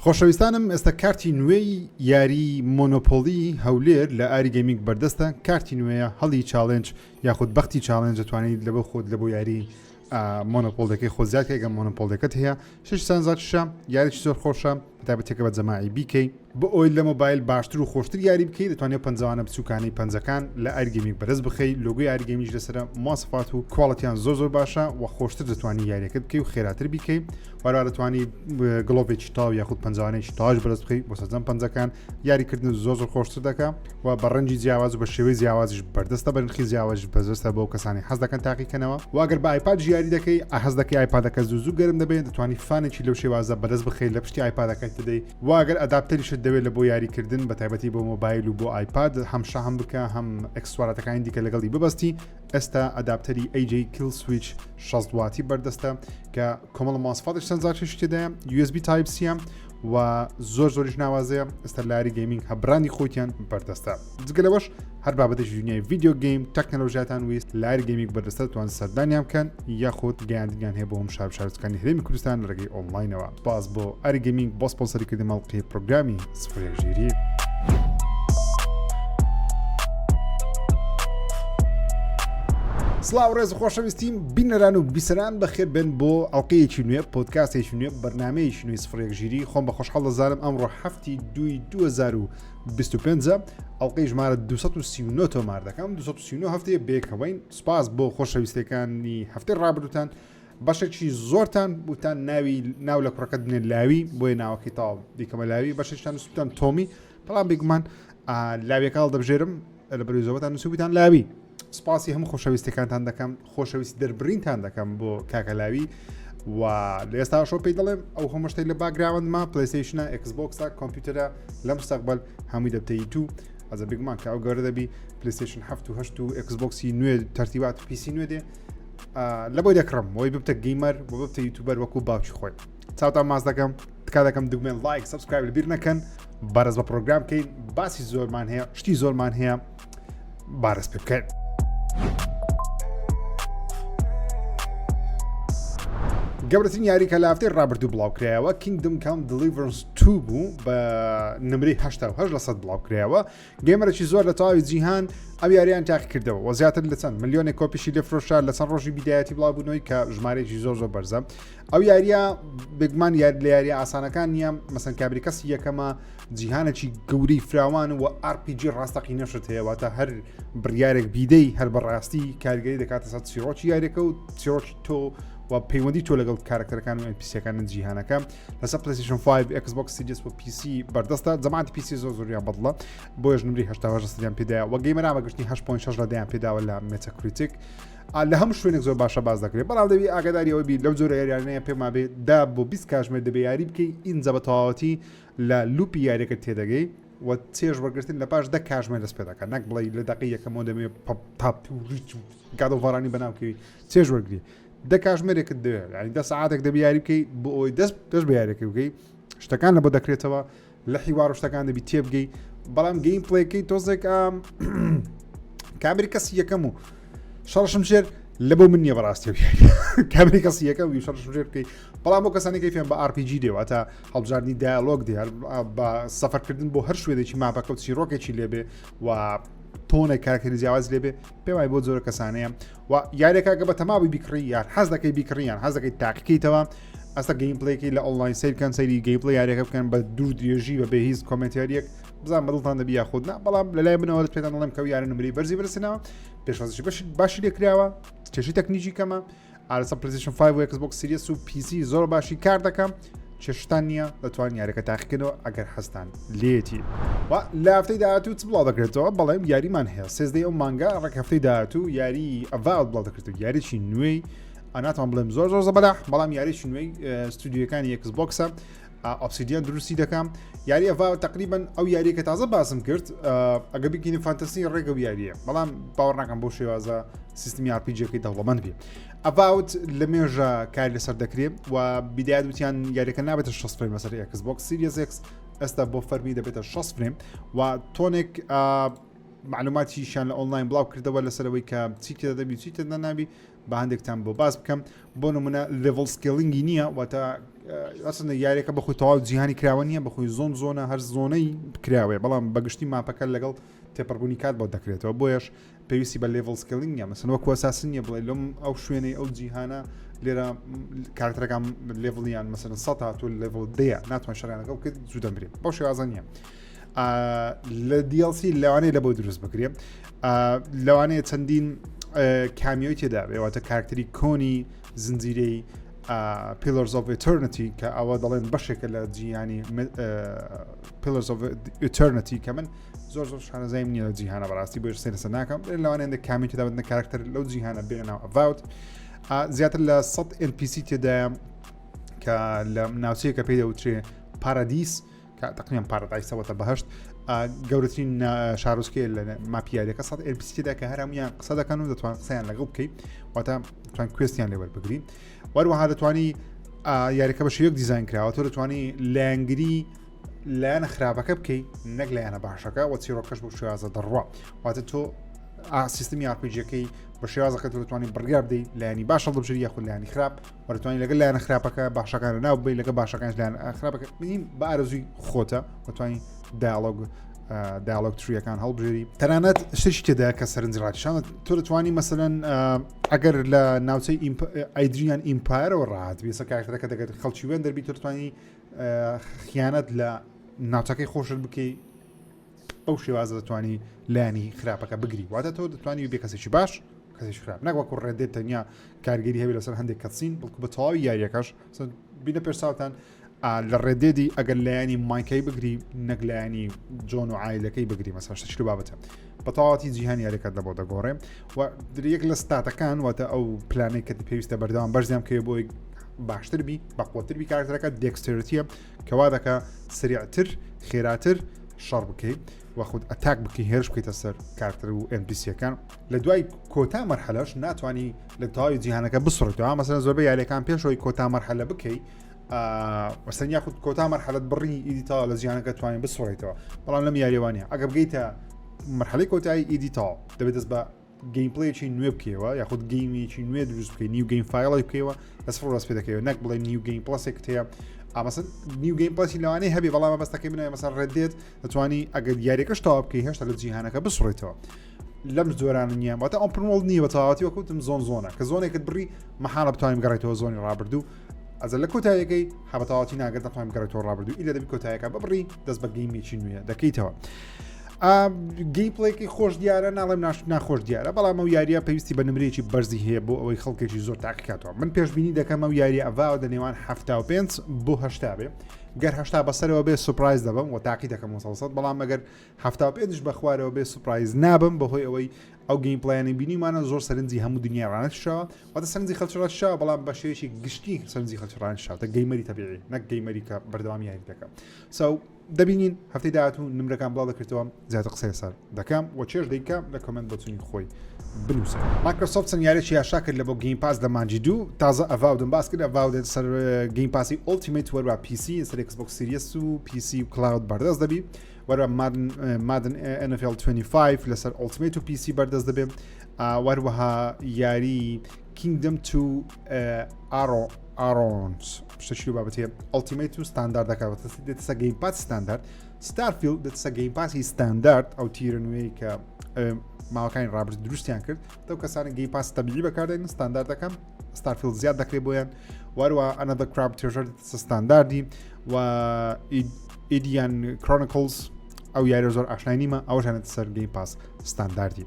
خۆشەویستانم ئێستا کارتی نوێی یاری مۆنۆپۆلی هەولێر لە ئاری گەیمینگ بەردەستە. کارتی نوێیە هەڵی چاڵنج یاخود بەختی چاڵنج دەتوانیت لە بۆ خۆت لە بۆ یاری مۆنۆپۆلەکەی خۆ زیاد کەگە مۆنۆپۆلەکەت هەیە 6 یاریی زۆر خۆشە تابەتێکە بە جەماعی بیکەی بۆ ئەوی لە مۆبایل باشتر و خۆشتر یاری بکەیت دەتوانێت پەنجەوانە بچووکانی پەنجەکان لە ئاری گەیمینگ بەدەست بخەیت لۆگۆی ئاری گەیمینگ لەسرە مواصفات و کواڵیتیان زۆر باشە و خۆشتر دەتوانی یاریەکەت بکەیت و خێراتر بیکەیت وەروە دەتوانی گڵۆڤێکی تاو یاخود پەنجەوانێکی تاژ بەدەست بخەیت بۆ سەرجەم پەنجەکان یاریکردن زۆر خۆشتر دەکات و بە ڕەنگی جیاواز و بە شێوەی جیاوازیش بەردەستە بە نرخی جیاوازیش بەردەستە بۆ کەسانی حەز دەکەن تاقیکەنەوە و ئەگەر بە ئایپاد یاری دەکەی حەز دەکەی ئایپادەکە زوو گەرم دەبێت دەتوانی فانێکی لەو شێوازە بەدەست بخەیت لە پشتی ئایپادەکەت بدەیت و ئەگەر ئەداپتەریشت دەوێت لە بۆ یاریکردن بە تایبەتی بۆ مۆبایل و بۆ ئایپاد هەمشە هەم بکە هەم ئەکسسوارەتەکانی دیکە لەگەڵی ببەستی ئێستا ئەداپتەری AJ Kill Switch 60 واتی بەردەستە کە کۆمەڵ مواصفاتش تێدایە USB Type-C و زۆریش ناوازەیە ئێستا لە یاری گەیمینگ هەبرانی خۆتیان بەردەستە. جگەلەوەش هەر بابەتێکی دنیای ڤیدیۆ گەیم تەکنەلۆژیاتان ویست لە یاری گەیمینگ بەردەستە توان سەردانیان بکەن یاخود گەیاندنیان هەیە بۆ هەم شارچکانی هەرێمی کوردستان لە ڕێگەی ئۆنلاینەوە. باز بۆ یاری گەیمینگ بۆ سپۆنسەریکردنی مەڵقی پرۆگرامی ZHEER. سلااو ڕێز خۆشەویستیم بینەران و بیسەران بەخێر بن بۆ ئەڵلقەیەکی نوێ پۆدکاستێکی نوێ بەرنامەیەکی نوێی ZHEER خۆم بە خۆشحاڵ دەزانم ئەمڕۆ هەفتی 2025 ئەڵلقەی ژمارە 239 تۆمار دەکەم 239 هەفتەیە بێکەوەین. سوپاس بۆ خۆشەویستەکانی هەفتەی ڕابردووتان بەشێکی زۆرتان بوتان ناو لە کوڕەکەت بنێن لاوی بۆیە ناوەکەی تاو دیکەمە لاوی بەشێکتان نووسیتان تۆمی بەڵام بێگومان لاویەکەڵ دەبژێرم لە بەروزەوەتان نووسیتان لاوی. سپاسی هەموو خۆشەویستەکانتان دەکەم خۆشەویستی دەربڕینتان دەکەم بۆ کاکەلاوی و لە ئێستا شۆ پێی دەڵێم ئەو هەموو شتەی لە باگراوندما پلەیستەیشنە ئێکسبۆکسە کۆمپیوتەرە لە مستەقبل هەمووی دەبتەی تو ئەزە بگومان کە ئەو گەورە دەبی پلەیستەیشن 7 و 8 و ئێکسبۆکسی نوێ تەرتیبات و پیسی نوێ دێ لە بۆی دەکڕم بۆی ببتە گەیمەر بۆ ببتە یوتیوبەر وەکو باوکی خۆی. چاوتان ماز دەکەم تکا دەکەم دوگمێن لایک سەبسکرایب لەبیر نەکەن بارەز بە پرۆگرام بکەین باسی زۆرمان هەیە شتی زۆرمان هەیە بارەز پێ بکەین. گەورەترین یاری کە لە هەفتەی ڕابردوو بڵاوکرایەوە Kingdom Come Deliverance 2 بوو بە نمرەی 88% بڵاوکرایەوە. گەیمەرێکی زۆر لە تەواوی جیهان ئەو یاریان تاقی کردەوە و زیاتر لە چەند ملیۆنێک کۆپیشی لێفرۆشا لە چەند ڕۆژی بیدایەتی بڵاوبوونەوەی کە ژمارەیەکی زۆر بەرزە. ئەو یاریە بگمان لە یاری ئاسانەکان نییە مەسەن کابریکەسی یەکەمە جیهانێکی گەورەی فراوان و RPG ڕاستەقی نەشت هەیە واتە هەر بڕیارێک بیدەی هەر بەڕاستی کارگەری دەکاتە سەر چیرۆکی یاریەکە و چیرۆکی تۆ و پەیوەندی تۆ لەگەڵ کارکتەرەکان و NPCەکان جیهانەکە لەسەر پلەیستەیشن 5 ئێکسبۆکس سیریس و PC بەردەستە جەماعەتی PC زۆریان بەدڵە بۆیەش نمری 88% پێدایە و گەیمەرا بەگشتی 8.6 لە دەیان پێداوە لە مێتاکریتیک لە هەموو شوێنێک زۆر باشە باز دەکرێت بەڵام دەبی ئاگاداریەوەی بی لەو جۆرە یاریانەیە پێما بێ دا بۆ 20 کاتژمێر دەبێ یاری بکەی ئینجا بە تەواوەتی لە لوپی یاریەکە تێدەگەی و چێژ وەرگرتن لە پاش 10 کاتژمێر دەست پێ دەکات نەک بڵێ لە دقی یەکەمەوە دەمێ تاپ و ریچ گادۆڤارانی بەناوکەوی چێژ وەرگری 10 کاتژمێرێکت دەوێت ینی 10 ساعاتێک دەبی یاری بکەی بۆ ئەوی دەست بە یاریەکە بکەی شتەکان لە بۆ دەکرێتەوە لە حیوار و شتەکان دەبی تێبگەی بەڵام گەیم پڵێکەی تۆزێک کابری کەسی یەکەم و شەڕشم ژێر لە بۆ من نییە بەڕاستی کابری کەسی یەکەم و شەڕشم ژێر بکەی بەڵام بۆ کەسانی کەیفیان بە RPG دێواتە هەڵبژاردننی دایالۆگ دێ بە سەفەرکردن بۆ هەر شوێنێکی ماپەکە و چیرۆکێکی لێبێ و تۆنە کارکتەری جیاواز لێبێ پێم وای بۆ زۆر کەسانەیە و یاریەکە بە تەماوی بیکڕی یان حەز دەکەی بیکڕیان حەز دەکەی تاقیکەیتەوە ئەستا گەیم پڵێکی لە ئۆنلاین سیرکەن سەیری گەیم پڵێ یاریەکە بکەن بە دوور درێژی بە بێ هیچ کۆمنتاریەک بزان بەدڵتان دەبی یاخودنا بەڵام لەلای منەوە پێتان دەڵێم کە یاری نمری بەرزی بەرسێنەوە پێشوازیی باشی لێکراوە کێشی تەکنیکی کەمە ئالەسە پلەیستەیشن 5 و ئێکسبۆکس سیریس و PC زۆر باشی کار دەکەم چێشتان نییە دەتوان یاریەکە تاقیکردنەوە ئەگەر هەستان لێتی و لە هەفتەی داهاتوو چ بڵاو دەکرێتەوە بەڵێم یاریمان هەیە سێزدەی ئەو مانگا ڕێک هەفتەی داهاتوو یاری ئەڤاوت بڵاو دەکرێتەوە یاریی نوێی ئەناتوان بڵێم زۆر زەبەداح بەڵام یاریی نوێی ستودیۆکانی ئێکسبۆکسە ئۆبسیدیان دروستی دەکەم یاری ئەڤاوت تقریبا ئەو یاریەکە تازە باسم کرد ئەگە بگینی فانتەسی ڕێگە و یاریە بەڵام باوەڕ ناکەم بۆ شێوازە سیستمی RPGەکەی دەوڵەمەند بێ ئەڤاوت لە مێژە کاری لەسەر دەکرێت و بیدایەت وتیان یاریەکە نابێتە 6 فریم لەسەر ئێکسبۆکس سیریس X ئێستا بۆ فەرمی دەبێتە 6 فریم و تۆنێک معلوماتیشان لە ئۆنلاین بڵاو کردەوە لەسەرەوەی کە چی تێدا دەبی چی تێدا نابی بە هەندێکتان بۆ باز بکەم بۆ نمونە لێڤڵ سکێلینگی نییە واتە ئەسەنە یاریەکە بەخۆی تەواو جیهانی کراوە نییە بەخۆی زۆنە هەر زۆنەی کراوێ بەڵام بەگشتی ماپەکە لەگەڵ تێپەڕبوونی کات بۆ دەکرێتەوە بۆیش پێویستی بە لێڤڵ سکێلینگ نیە مەسەن وەکو ئەساسن نیە بڵێ لەم ئەو شوێنەی ئەو جیهانە لێرە کارکتەرەکان لێڤڵیان مەسەن 100 هاتوو لێڤڵ 10 ناتوان شەڕیانەکە بکرد جوو دەمرێت بەو شێوازە نییە لە DLC لەوانەیە لە بۆ دروست بکرێ لەوانەیە چەندین کامیۆی تێدا بێواتە کارکتەری کۆنی زنجیرەی Pillars of Eternity کە ئەوە دەڵێن بەشێکە لە جیهانی Pillars of Eternity کە من زۆر شانەزایم نییە لە جیهانە بەڕاستی بۆ سێنسە ناکەم لەوانێن کامی تێدا بن کارکتەر لەو جیهانە بێنەوە ئەڤاوت زیاتر لە 100 NPC تێدایە کە لە ناوچەیە کە پێی دەوترێ پارادیس کە تقریبا پارادایسەوەتە بەهشت گەورەترین شارۆچکەیە لە ماپیارەکە 100 NPC تێدا کە هەرهەمویان قسە دەکەن و دەتوان قسەیان لەگەڵ بکەیت واتە دەتوان کوێستیان لێوەربگرین وەروەها دەتوانی یاریەکە بەش یەک دیزاین کراوە تۆ دەتوانی لایەنگری لایەنە خراپەکە بکەیت نەک لایەنە باشەکە و چیرۆکەش بۆ شێوازە دەڕوا واتە تۆ سیستمی RPG-ەکەی بە شێوازەکە تۆ دەتوانی بڕیار بدەیت لایەنی باشە دەبژێت یاخود لایەنی خراپ وەدەتوانی لەگەڵ لایەنە خراپەکە باشەکانە ناو بێت لەگە باشەکانش لایەن خراپەکە بینیم بە ئارەزووی خۆتە وەتوانی دایالۆگ تریەکان هەڵبژێری تەنانەت شتێکی تێدا کە سەرنجی ڕاتیشانە تۆ دەتوانی مەسەلەن ئەگەر لە ناوچەی ئایدریان ئیمپایرەوە ڕات بێسە کارکتەرەکە دەگەێت خەڵکی وێن دەربی تۆ دەتوانی خیانەت لە ناوچەکەی خۆشت بکەیت ئەو شێوازە دەتوانی لایانی خراپەکە بگری واتە تۆ دەتوانی بێ کەسێکی باش کەسێکی خراپ نەکوەکو ڕێدێت تەنیا کارگەری هەبێت لەسەر هەندێک کەسین بڵکو بە تەواوی یاریەکەش بینە پێرساوتان لە ڕێدێدی ئەگەر لایانی مایکەی بگری نەک لایانی جۆن و عایلەکەی بگری مەسەر شتێکی بابەتە بە تەواوەتی جیهانی یاریەکەت لەبۆ دەگۆڕێ و یەک لە ستاتەکان واتە ئەو پلانەی کە پێویستە بەردەوام بەرزیام کە بۆی باشتر بی بەقوتربی کارکتەرەکە دێکستێرەتیە کەوا دەکە سریعتر خێراتر شەڕ بکەیت وەخود ئەتاک بکەی هێرش بکەیتە سەر کارکتەر و NPC-ەکان لە دوای کۆتا مەرحەلەش ناتوانانی لە تەواوی جیهانەکە بسڕێتەوە مەسەلەن زۆربەی یاریەکان پێشەوەی کۆتا مەرحەلە بکەیت وەسەن یاخود کۆتا مەرحەلەت بڕی ئیدیتاوە لە جیهانەکە توانین بسڕێتەوە بەڵام لەم یاریوانە ئەگەر بگەیتە مەرحەلەی کۆتایی ئیدیتاوە دەبێت دەست بە گەیمپلەیەکی نوێ بکەوە یاخود گەیمێکی نوێ دروست بکەیت نیو گەیم فایڵی بکەوە لەسەر ڕاست پێ دەکەوێت نەک بڵێ نیو گەیم پلەسێک هەیە ئامەسن نیو گەیم پلەسی لەوانەیە هەبێ بەڵام بەستەکەی بنێ مەسەر ڕێدێت دەتوانی ئەگەر یاریەکەش تەواو بکەی هێشتا لە جیهانەکە بسڕێتەوە لەم جۆرانە نییە واتە ئەم پرۆڵ نییە بە تەواوەتی وەکوتم زۆنە کە زۆنێکت بڕی مەحالە بتوانین بگەڕێتەوە زۆنی ڕابردوو ئەزە لە کۆتاییەکەی هەبەتەواتی ناگەر دەتوانین بگەڕێتەوە ڕابردوو ئیلە دەبی کۆتاییەکە ببڕی دەست بە گەیمێکی نوێ دەکەیتەوە گەیمپڵێکی خۆش دیارە ناڵێم ناخۆش دیارە بەڵام ئەو یاریە پێویستی بە نمرەیەکی بەرزی هەیە بۆ ئەوەی خەڵکێکی زۆر تاقیکاتەوە من پێشبینی دەکەم ئەو یاری ئەڤاوە دە نێوان 75 بۆ 80 بێ گەر 80 بەسەرەوە بێ سوپرایز دەبم و تاقی دەکەم 100 بەڵام ئەگەر 75 بە خوارەوە بێ سوپرایز نابم بەهۆی ئەوەی ئەو گەیمپڵیانی بینیمانە زۆر سەرنجی هەموو دنیا ڕانەتشەوە واتە سەرنجی خەڵکیڕاتشەوە بەڵام بە شێوەیەکی گشتی سەرنجی خەڵکیڕانشاوتە گەیمەری تەبیعی نەک گەیمەری کە بەردەوامی یاری دەکەم دەبینین هەفتەی داهاتوو نمرەکان بڵاو دەکرێتەوە زیاتر قسەی سەر دەکەم و چێژ دەیکەم لە کۆمنت بەچوونی خۆی بنووسە مایکرۆسۆفت چەند یاریێکی یاشا کرد لە بۆ گەیم پاس لە مانجی دوو تازە ئەڤاودن باس کرد ئەڤاودێت سەر گەیم پاسی ئۆڵتیمەیت وەروە PC سەر ئێکسبۆکس سیریەس و PC و کلاود بەردەست دەبی وەروە مادن NFL 25 لەسەر ئۆڵتیمەیت و PC بەردەست دەبێت وەروەها یاری Kingdom to Arons شتێکی بابەتێ ئۆڵتیمەیت و ستانداردەکە دێتە گەیم پاس ستاندارد ستارفیلد دێتە گەیم پاسی ستاندارد ئەو تیرە نوێی کە ماوەکانی ڕابرد دروستیان کرد دەو کەسانی گەیم پاس تەبیعی بەکاردێن ستانداردەکەم ستارفیلد زیاد دەکرێت بۆیان وەروە ئەنەدە کراب تێژەر ستانداردی و ئیدیان کرۆنیکلز ئەو یاری زۆر ئاشنای نیمە ئەوەشانێت سەر گەیم پاس ستانداردی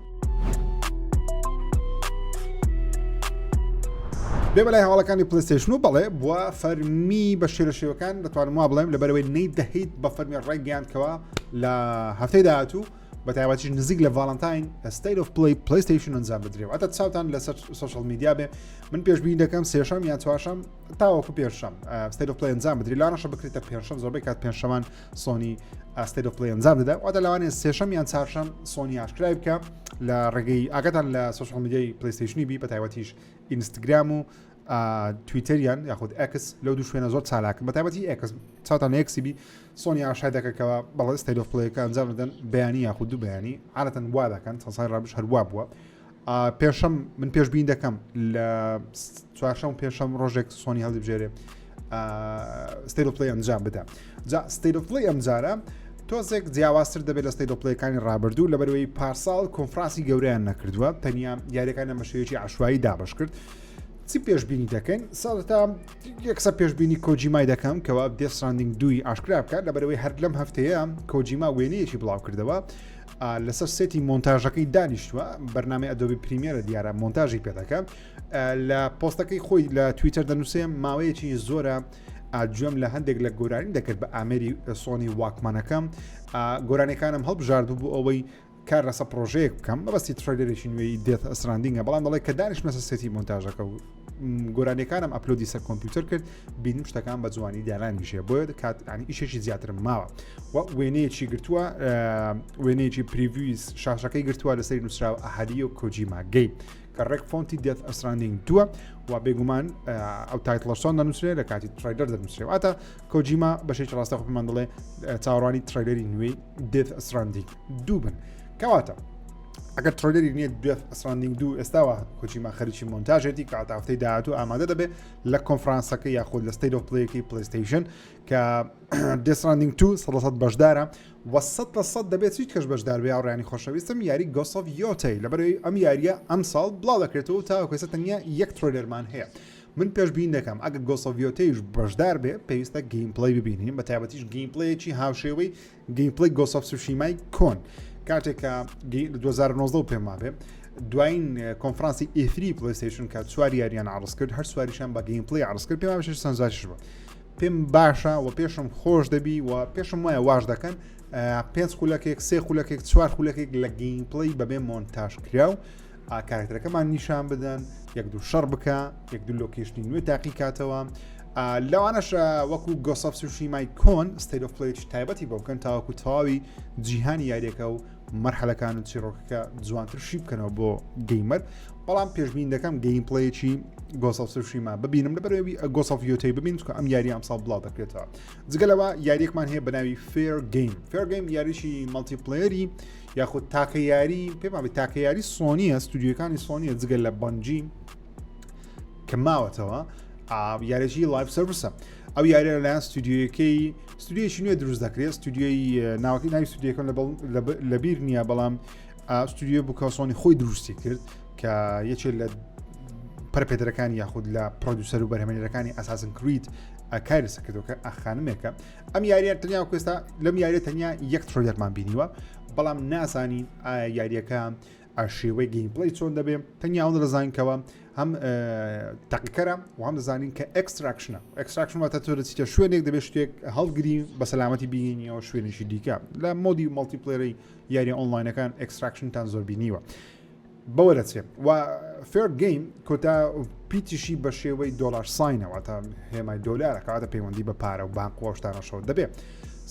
بێ بەلای هەواڵەکانی پلەیستەیشن و بەڵێ بووە فەرمی بە شێوەکان دەتوانم وا بڵێم لەبەرەوەی نەیدەهیت بە فەرمی ڕێگەیانکەوە لە هەفتەی داهاتوو بە تایبەتیش نزیک لە ڤاڵەنتاین State of Play پلەیستەیشن ئەنجام بدرێت ئەتە چاوتان لەسەر سۆشەڵ میدیا بێ من پێشبینی دەکەم سێشەم یان چوارشەم تاوەکو پێشەم State of Play ئەنجام بدرێت لانەشە بکرێتە پێنجشەم زۆربەی کات پێنجشەمان سۆنی State of Play ئەنجام دەدا واتە لەوانەیە سێشەم یان چوارشەم سۆنی ئاشکرای بکە لە ڕێگەی ئاگاتان لە سۆشەڵ میدیای پلەیستەیشنی بی بە تایبەتیش ئینستاگرام و تویتریان یاخود ئەکس لەو دوو شوێنە زۆر چالاکن بە تایبەتی ئەکس چاوتان ئەکسی بی سۆنی ئاشای دەکەکەوە بەڵێ State of Play ئەنجام بدەن بەیانی یاخود دوو بەیانی عادەتەن وا دەکەن چەند ساڵی ڕابردوو هەر وا بووە پێشەم من پێشبین دەکەم لە چوارشەم پێشەم ڕۆژێک سۆنی هەڵدەبژێرێ ستیت ئۆف پلەی ئەنجام بدە جا ستیت ئۆف پلەی ئەم جارە تۆزێک جیاوازتر دەبێت لە ستیت ئۆف پلەیەکانی ڕابردوو لەبەرەوەی پارساڵ کۆنفرانسی گەورەیان نەکردووە تەنیا یاریەکان لە مەشەیەکی عاشوایی دابش کرد چی پێشبینی دەکەین ساڵتا یەکسە پێشبینی کۆجیمای دەکەم کەوا دێت ستراندینگ 2 ئاشکرا بکات لەبەرەوەی هەر لەم هەفتەیە کۆجیما وێنەیەکی بڵاو کردەوە لەسەر سێتی مۆنتاژەکەی دانیشتووە بەرنامەی ئەدۆبی پریمیەرە دیارە مۆنتاژی پێ دەکەم لە پۆستەکەی خۆی لە تویتەر دەنووسێ ماوەیەکی زۆرە گوێم لە هەندێک لە گۆرانی دەکرد بە ئامێری سۆنی واکمانەکەم گۆرانەکانم هەڵبژاردوو بۆ ئەوەی کار لەسە پرۆژەیەک بکەم بەبستی تڕێلەرێکی نوێی دێت ئەسراندینگە بەڵام دەڵێ کە دانیشتمە سەر سێتی مۆنتاژەکە و گۆرانەکانم ئەپلۆدی سەر کۆمپیوتەر کرد بینیم شتەکان بە جوانی دیالانیشێ بۆیە کات ئیشێکی زیاترم ماوە وێنەیەکی گرتووە وێنەیەکی پریڤیوز شاشەکەی گرتووە لەسەری نووسراوە ئەهەدی و کۆجیما گەی کە ڕێک فۆنتی دێت ئەسراندینگ 2 و بێگومان ئەو تایتڵەشۆن دەنووسێ لە کاتی ترایلەر دەنووسێ واتە کۆجیما بەشێکی ڕاستە خۆمان دەڵێ چاوەڕوانی ترایلەری نوێی دێت ئەسراندینگ 2 بن کەواتە ئەگەر ترۆلەری نیە دێت ئەسراندینگ 2 ئێستاوە کۆچیما خەریکی مۆنتاژێتی کە هەفتەی داهاتوو ئامادە دەبێت لە کۆنفرانسەکە یاخود لە ستیت ئۆف پلەیەکی پلەیستەیشن کە دێت ئەسراندینگ 2 100% بەشدارە و 100% دەبێت هیچ کەس بەشدار بێ ئاڕیانی خۆشەویستم یاری گۆست ئۆف یۆتەی لەبەرەوەی ئەم یاریە ئەم ساڵ بڵاو دەکرێتەوە تا کەسە تەنیا یەک ترۆلەرمان هەیە من پێشبین دەکەم ئەگە گۆست ئۆف یۆتەیش بەشدار بێ پێویستە گەیم پلەی ببینین بە تایبەتیش گەیم پلەیەکی هاوشێوەی گەیم پلەی گۆست ئۆف سوشیمای کۆن کاتێککە 2019 پێم وابێ دوایین کۆنفرانسی ئێفری پلەیستەیشن کە چوار یاریان عرض کرد هەر سواریشان بە گەیم پلەی عرض کرد پێم بەشش سەنجاشش بوو پێم باشە و پێشم خۆش دەبی و پێشم وایە واش دەکەن 5 خولەکێک 3 خولەکێک 4 خولەکێک لە گەیم پلەی بەبێ مۆنتاژ کرا و کارکتەرەکەمان نیشان بدەن یەک دوو شەڕ بکە یەک دوو لۆکیشنی نوێ تاقی کاتەوە لەوانەش وەکو گۆست ئۆف سوشیمای کۆن ستیت ئۆف پلەیەکی تایبەتی بۆ بکەن تاوەکو تەواوی جیهانی یاریەکە و مەرحەلەکان و چیرۆکەکە جوانتر شی بکەنەوە بۆ گەیمەر بەڵام پێشبین دەکەم گەیم پلەیەکی گۆست ئۆف سوشیما ببینم لەبەرەوەی گۆست ئۆف یۆتەی ببین چکە ئەم یاری ئەمساڵ بڵاو دەکرێتەوە جگەلەوە یاریەکمان هەیە بەناوی فێر گەیم یاریشی مەڵتی پلەیەری یاخود تاکە یاری پێم وابێت تاکە یاری سۆنیە ستودیۆکانی سۆنیە جگەل لە بەنجی کە ماوەتەوە یاریی لایف سرویسە ئەو یاریە لەلایەن ستودیۆیەکی نوێ دروست دەکرێت ستودیۆی ناوەکەی ناوی ستودیۆکەن لەبیر نییە بەڵام ستودیۆ بووکەسۆنی خۆی دروستی کرد کە یەکێک لە پەرپێدەرەکانی یاخود لە پرۆدیوسەر و بەرهەمهێنەرەکانی ئەساسن کریت کاری سەکردەوە کە ئەخانمێکە ئەم یاریە تەنیا کوێستا لەم یاریە تەنیا یەک ترۆلەرمان بینیوە بەڵام ناسانین یاریەکە شێوەی گەیم پلەی چۆن دەبێت تەنیا ئەو دەزانینکەوە هەم تاقیکەرە و هەم دەزانین کە ئەکستراکشن واتە تۆ دەچیتە شوێنێک دەبێت شتێک هەڵگری بە سەلامەتی بینیەوە شوێنێکی دیکە لە مۆدی مەڵتیپلێری یاری ئۆنلاینەکان ئەکستراکشنتان زۆر بینیوە بەوە دەچێت و فێر گەیم کۆتا پیتیشی بە شێوەی دۆلار ساینەوە تا هێمای دۆلارە کەواتە پەیوەندی بە پارە و بانک وەشتانەشەوە دەبێت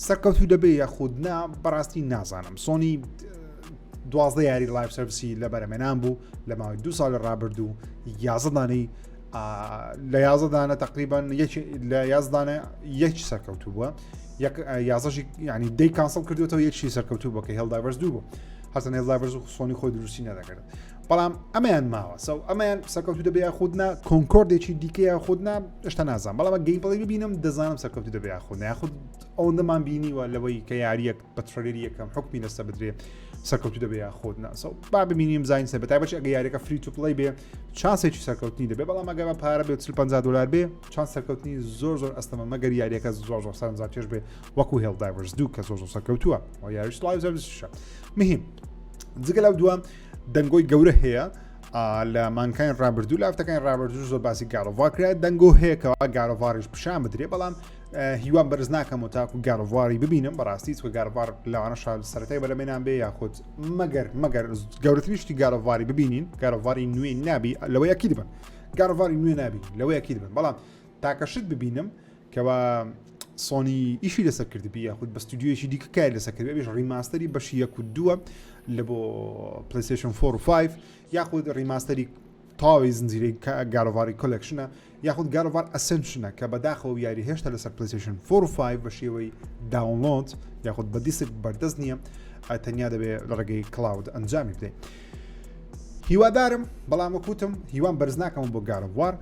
سەرکەوتو دەبێت یاخودنا بەڕاستی نازانم سۆنی 12 یاری لایف سرویسی لە بەرەمێنان بوو لە ماوەی 2 ساڵ ڕابردوو 11 دانەی لە 11 دانە تقریبان لە 11 دانە یەکی سەرکەوتوو بووە یازەشی ینی دەی کانسڵ کردوێتەوە یەکشی سەرکەوتوو بووە کە هێڵدایڤەرز 2 بوو هەرچەند هێڵدایڤەرز و سۆنی خۆی دروستی نەدەکرد بەڵام ئەمەیان ماوە سەو ئەمەیان سەرکەوتو دەبێ یاخودنا کۆنکۆردێکی دیکەی یاخودنا شتە نازان بەڵام گەیم پڵەی ببینم دەزانم سەرکەوتو دەبێ یاخودنا یاخود ئەوەندەمان بینیوە لەوەی کە یاریەک بە ترۆلەری یەکەم حکمی لەسەر بدرێ سەرکەوتو دەبێ یاخودنا سەو با ببینیم زین سەر بەتایبەت ئەگە یاریەکە فری تو پڵەی بێ چانسێکی سەرکەوتنی دەبێ بەڵام ئەگە بە پارە بێ 50 دلار بێ چانس سەرکەوتنی زۆر ئەستەمە مەگەر یاریەکە زۆر سەرنجام پێش بێ وەکو هێڵدایڤەرز 2 کە زۆر سەرکەوتووە و یاریش لایف سرویسشە مهم جگە لەو دووە دەنگۆی گەورە هەیە لە مانکان ڕابردوو لە هەفتەکانی ڕابردوو زۆر باسی گاڵۆڤار کرا دەنگۆ هەیە کەوا گاڵۆڤاریش پیشان بدرێ بەڵام هیوان بەرز ناکەم و تاکو گاڵۆڤاری ببینم بەڕاستی چکە گاڵۆڤار لەوانە سەرەتای بەرەمێنان بێ یاخود مەگەر گەورەترینشتی گاڵۆڤاری ببینین گاڵۆڤاری نوێ نابی لەوەی یەکی دەبن گاڵۆڤاری نوێ نابی لەوەی یەکی دەبن بەڵام تاکەشت ببینم کەوا سۆنی ئیشی لەسەر کردبی یاخود بە ستودیۆیەکی دیکە کار لەسەر کرد بێش ڕیماستەری بەشی 1 و 2 لە بۆ پلەیستەیشن 4 و 5 یاخود ڕیماستەری تاوی زنجیرەی گاڵۆڤاری کۆلێکشنە یاخود گاڵۆڤار ئەسنشنە کە بەداخەوە یاری هێشتا لەسەر پلەیستەیشن 4 و 5 بە شێوەی داونلۆد یاخود بە دیسک بەردەست نییە تەنیا دەبێت لە ڕێگەی کلااود ئەنجامی بدەین هیوادارم بەڵام وەکوتم هیوان بەرز ناکەم بۆ گارەوار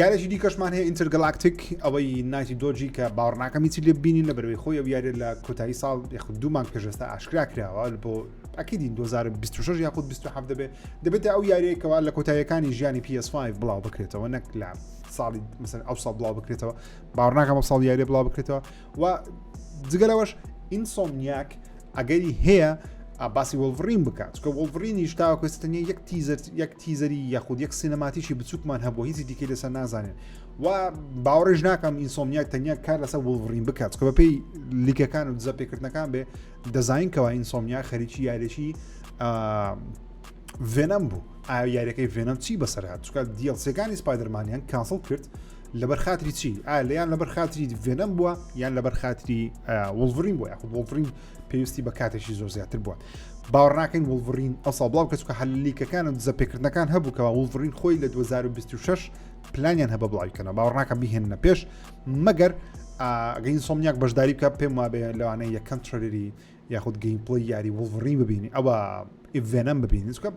یارێکی دیکەشمان هەیە ئینتەرگەلاکتیک ئەوەی نایتی دۆجی کە باوەڕ ناکەم هیچی لێ ببینین لەبەرەوەی خۆی ئەو یارێ لە کۆتایی ساڵ یاخود دوو مانگ پێشەستا ئاشکرا کراوە بۆ ئەکیدین 2026 یاخود 27 دەبێت ئەو یاریەکەوە لە کۆتاییەکانی ژیانی PS5 بڵاو بکرێتەوە نەک لە ساڵی مثلا ئەو ساڵ بڵاو بکرێتەوە باوەڕ ناکەم ئەو ساڵ یاریە بڵاو بکرێتەوە و جگەلەوەش ئینسۆمنیاک ئەگەری هەیە باسی وڵڤرین بکات چکە وڵڤرینیش تاوەکوێستنیە یەک تیزەری یاخود یەک سینەماتیشی بچووکمان هەبوو هیچی دیکەی لەسەر نازانێن و باوەڕێژ ناکەم ئینسۆمنیاک تەنیا کار لەسەر وڵڤرین بکات چکە بەپێی لیکەکان و دزە پێکردنەکان بێ دەزاینکەوە ئینسۆمنیاک خەریکی یاریەکی ڤێنەم بوو ئایا یاریەکەی ڤێنەم چی بەسەرهات چکە دیڵسەکانی سپایدەرمانیان کانسڵ کرد لەبەر خاتری چی لیان لەبەر خاتری ڤێنەم بووە یان لەبەر خاتری وڵڤرین بووە یاخود وڵڤرین پێویستی بە کاتێکی زۆر زیاتر بووە باوەڕ ناکەین وڵڤرین ئەسا بڵاو کەچکە هەلیکەکان و دزە پێکردنەکان هەبوو کەەوە وڵڤرین خۆی لە 2026 پلانیان هەبە بڵاویکەنەوە باوەڕ ناکەم بیهێنە پێش مەگەر ئەگەر ئینسۆمنیاک بەشداری بکە پێم وابێ لەوانەیە یەکەم ترێری یاخود گەیمپڵی یاری وڵڤرین ببینی ئەوە ڤێنەم ببینی چکە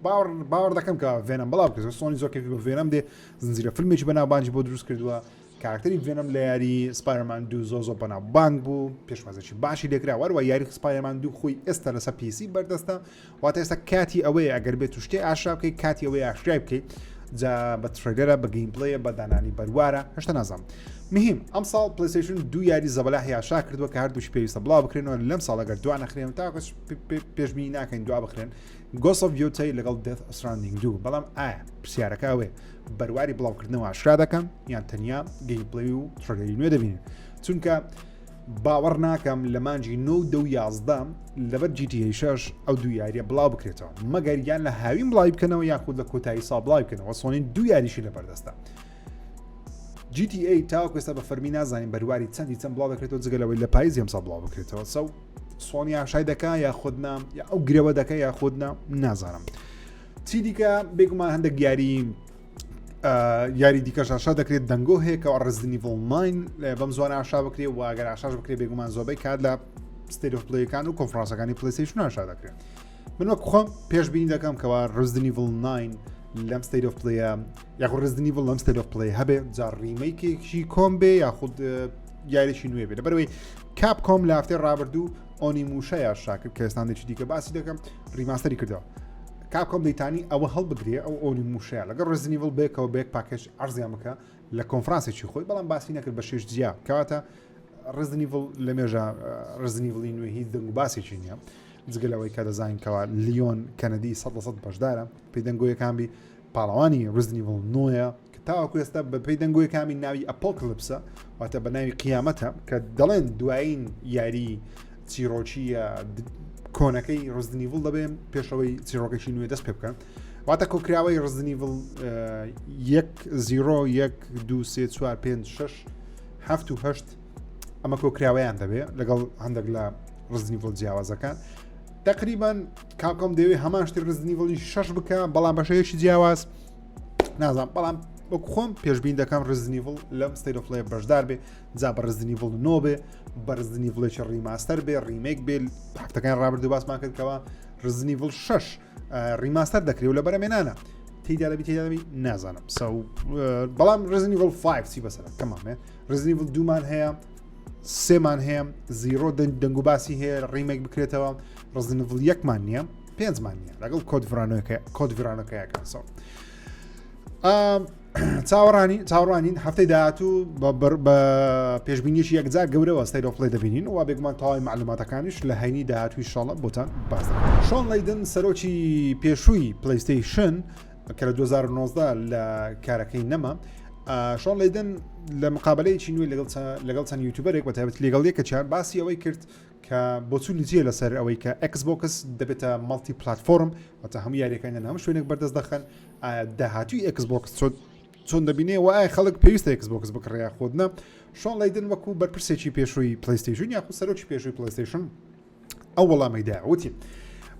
باوەڕ دەکەم کە ڤێنەم بڵاو بکەس سۆنی زۆر کەفی بە ڤێنەم دێ زنجیرە فیلمێکی بەناوبانجی بۆ دروست کردووە کارکتەری ڤێنەم لە یاری سپایدەرمان 2 زۆر بەناوبانگ بوو پێشوازێکی باشی لێکرا وەروە یاری سپایدەرمان 2 خۆی ئێستا لەسەر PC بەردەستە واتە ئێستا کاتی ئەوەیە ئەگەر بێت شتێ ئاشا بکەیت کاتی ئەوەیە ئاشرای بکەیت جا بە ترێلەرە بە گەیمپڵەیە بە دانانی بەروارە هەشتا نازانم مهم ئەم ساڵ پلەیستەیشن 2 یاری زەبەلاهی ئاشا کردووە کە هەردووشی پێویستە بڵاو بکرێنەوە لەم ساڵ ئەگەر دوا نەخرێن تاکەس پێشبینی ناکەین دوا بخرێن Ghost of Yotei لەگەڵ Death Stranding 2 بەڵام ئایا پرسیارەکە ئەوێ بەرواری بڵاوکردنەوە ئاشرا دەکەن یان تەنیا گەیمپڵەی و ترێلەری نوێ دەبینن چونکە باوەڕ ناکەم لە مانجی 9 لەبەر GTA 6 ئەو دوو یاریە بڵاو بکرێتەوە مەگەر یان لە هاوین بڵاوی بکەنەوە یاخود لە کۆتایی ساڵ بڵاوی بکەنەوە سۆنین دوو یاریشی لەبەردەستە GTA تاوەکوێستا بە فەرمی نازانین بەرواری چەند بڵاو دەکرێتەوە جگەلەوەی لە پاییز ئەم ساڵ بڵاو بکرێتەوە سەو سۆنی ئاشای دەکا یا خودنا یا ئەو گرەوە دەکە یا خودنا نازانم چی دیکە بێگومان هەندێک یاری دیکەش ئاشا دەکرێت دەنگۆ هەیە کە ڕزدنی ڤڵماین بەم زوانە ئاشا بکرێت و ئەگەر ئاشاش بکرێت بێگومان زۆربەی کات لە ستێت ئۆف پلەیەکان و کۆنفرانسەکانی پلەیستەیشن ئاشا دەکرێت من وەک خۆم پێشبینی دەکەم کەوا ڕزدنی ڤڵ9 لەم ستێت ئۆف پلەیە یاخود ڕزدنی ڤڵ لەم ستێت ئۆف پلەی هەبێ جا ریمەیکێکی کۆم بێ یاخود یاریشی نوێ بێ لەبەرەوەی کاپ کۆم لە هەفتەی ڕابردوو ئۆنی موشەیە شاکرد کە ئێستاندێکی دیکە باسی دەکەم ریماستەری کردەوە کاپ کۆم دەیتانی ئەوە هەڵبگرێ ئەو ئۆنی موشەیە لەگەڵ ڕزنی ڤڵ بێکەوە بێک پاکێش ئەرزیان بکە لە کۆنفرانسێکی خۆی بەڵام باسی نەکرد بە 6 جیا کەواتە ڕزنی ڤڵ لە مێژە ڕزنی ڤڵی نوێ هیچ دەنگ و باسێکی نییە جگەلەوەی کە دەزانکەوە لیۆن کەنەدی 100% بەشدارە پێی دەنگۆیەکانی پاڵەوانی ڕزنی ڤڵ نۆیە کە تاوەکو ئێستا بە پێی دەنگۆیەکانی ناوی ئەپۆکلیپسە واتە بە ناوی قیامەتە کە دەڵێن دوایین یاری چیرۆکیە کۆنەکەی ڕزدنی ڤڵ دەبێن پێشەوەی چیرۆکەشی نوێ دەست پێ بکەن واتە کۆکراوەی ڕزدنی ڤڵ 1 0 1 2 3 4 5 6 7 و 8 ئەمە کۆکراوەیان دەبێت لەگەڵ هەندێک لە ڕزنی ڤڵ جیاوازەکان تقریبان کاکۆم دەوێت هەمان شتی ڕزنی ڤڵی 6 بکە بەڵام بەشەیەکی جیاواز نازانم بەڵام وەکو خۆم پێشبین دەکەم ڕزنی ڤڵ لەم ستێت ئۆف پلەی بەشدار بێ جا بە ڕزنی ڤڵ 9 بێ بە ڕزنی ڤڵێکی ڕیماستەر بێ ڕیمێک بێ هەفتەکان ڕابردوو باسمان کردکەوە ڕزنی ڤڵ 6 ریماستەر دەکرێت و لە بەرەمێنانە تێیدا دەبی نازانم بەڵام ڕزنی ڤڵ 5 چی بەسەرە کەمامێ ڕزنی ڤڵ 2مان هەیە 3مان هەیە 0 دەنگ و باسی هەیە ڕیمێک بکرێتەوە ڕزنی ڤڵ 1مان نییە 5مان نییە لەگەڵ کۆدڤرانەکەیەکە چاوەڕانین هەفتەی داهاتوو بە پێشبینیشی یەکجار گەورەوە ستێت ئۆف پلەی دەبینین و بێگومان تەواوی معلوماتەکانیش لە هەینی داهاتووی ئینشاڵڵا بۆتان باس دەکەین شۆن لەیدن سەرۆکی پێشووی پلەیستەیشن کە لە 2019 لە کارەکەی نەما شۆن لەیدن لە مقابلەیەکی نوێ لەگەڵ چەند یوتیوبەرێک بەتایبەت لەگەڵ یەکەکیان باسی ئەوەی کرد کە بۆچوو نجیە لەسەر ئەوەی کە ئێکسبۆکس دەبێتە مەڵتی پلاتفۆرم واتە هەموو یاریەکان هەموو شوێنێک بەردەست دەخەن داهاتووی ئێکسبۆکس چۆن دەبینێ و ئای خەڵک پێویستە ئێکسبۆکس بکڕیا خۆدنە شۆن لەیدن وەکو بەرپرسێکی پێشووی پلەیستەیشن یاخود سەرۆکی پێشووی پلەیستەیشن ئەو وەڵامەیدا وتی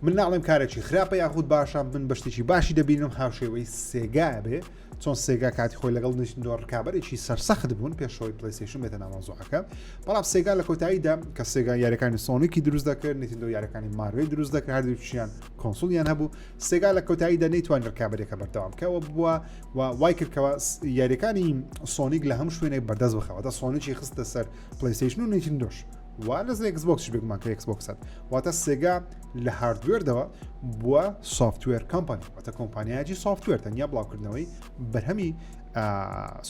من ناڵێم کارێکی خراپە یاخود باشە من بە شتێکی باشی دەبینم هاوشێوەی سێگا بێ چۆن سێگا کاتی خۆی لەگەڵ نیشتنەوە ڕکابەرێکی سەرسەخت بوون پێشەوەی پلەیستەیشن بێتە ناوازۆعەکە بەڵام سێگا لە کۆتاییدا کە سێگا یاریەکانی سۆنیکی دروست دەکرد نینتندۆ یاریەکانی ماروێی دروست دەکرد هەردووچیان کۆنسۆلیان هەبوو سێگا لە کۆتاییدا نەیتوانین ڕکابەرێکە بەردەوام بکەوە بووە و وای کردکەوە یاریەکانی سۆنیک لە هەموو شوێنێک بەردەست بخەوە سۆنیکی خستە سەر پلەیستەیشن و نینتندۆش وا لە ئێکسبۆکسش بگومان کە ئێکسبۆکسات واتە سێگا لە هاردوێردەوە بووە سۆفتوێر کۆمپانیا واتە کۆمپانیایکی سۆفتوێر تەنیا بڵاوکردنەوەی بەرهەمی